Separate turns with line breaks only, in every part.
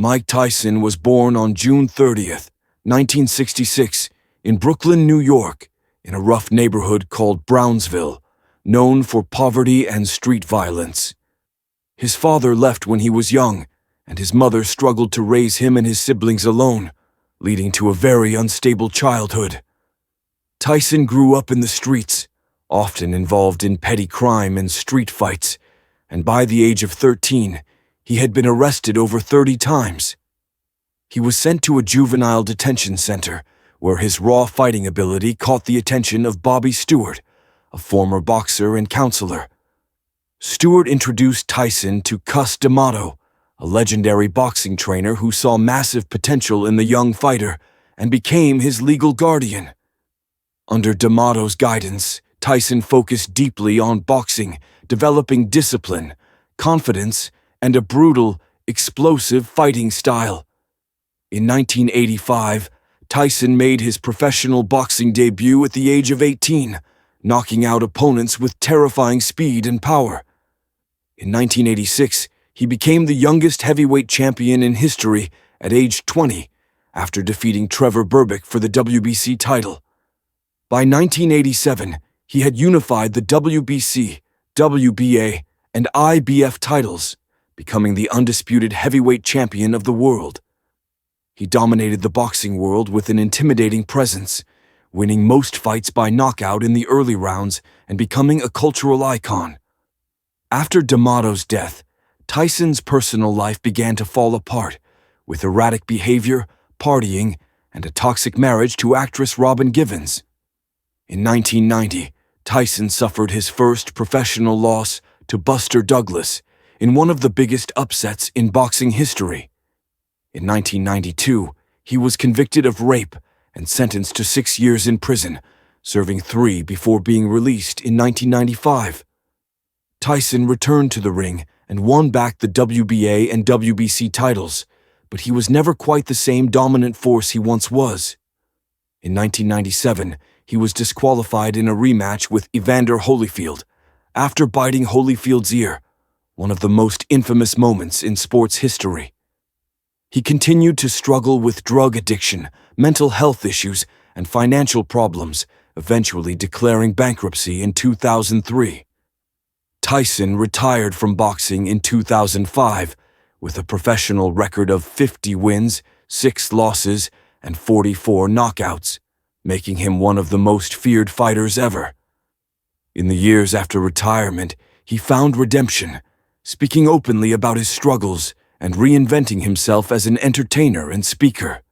Mike Tyson was born on June 30th, 1966, in Brooklyn, New York, in a rough neighborhood called Brownsville, known for poverty and street violence. His father left when he was young, and his mother struggled to raise him and his siblings alone, leading to a very unstable childhood. Tyson grew up in the streets, often involved in petty crime and street fights, and by the age of 13, he had been arrested over 30 times. He was sent to a juvenile detention center, where his raw fighting ability caught the attention of Bobby Stewart, a former boxer and counselor. Stewart introduced Tyson to Cus D'Amato, a legendary boxing trainer who saw massive potential in the young fighter and became his legal guardian. Under D'Amato's guidance, Tyson focused deeply on boxing, developing discipline, confidence, and a brutal, explosive fighting style. In 1985, Tyson made his professional boxing debut at the age of 18, knocking out opponents with terrifying speed and power. In 1986, he became the youngest heavyweight champion in history at age 20, after defeating Trevor Berbick for the WBC title. By 1987, he had unified the WBC, WBA, and IBF titles, becoming the undisputed heavyweight champion of the world. He dominated the boxing world with an intimidating presence, winning most fights by knockout in the early rounds and becoming a cultural icon. After D'Amato's death, Tyson's personal life began to fall apart, with erratic behavior, partying, and a toxic marriage to actress Robin Givens. In 1990, Tyson suffered his first professional loss to Buster Douglas in one of the biggest upsets in boxing history. In 1992, he was convicted of rape and sentenced to 6 years in prison, serving 3 before being released in 1995. Tyson returned to the ring and won back the WBA and WBC titles, but he was never quite the same dominant force he once was. In 1997, he was disqualified in a rematch with Evander Holyfield after biting Holyfield's ear, one of the most infamous moments in sports history. He continued to struggle with drug addiction, mental health issues, and financial problems, eventually declaring bankruptcy in 2003. Tyson retired from boxing in 2005 with a professional record of 50 wins, 6 losses, and 44 knockouts, making him one of the most feared fighters ever. In the years after retirement, he found redemption, speaking openly about his struggles and reinventing himself as an entertainer and speaker.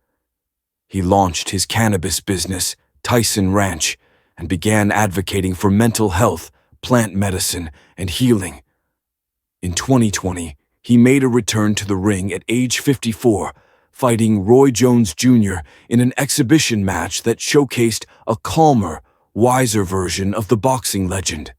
He launched his cannabis business, Tyson Ranch, and began advocating for mental health, plant medicine, and healing. In 2020, he made a return to the ring at age 54, fighting Roy Jones Jr. in an exhibition match that showcased a calmer, wiser version of the boxing legend.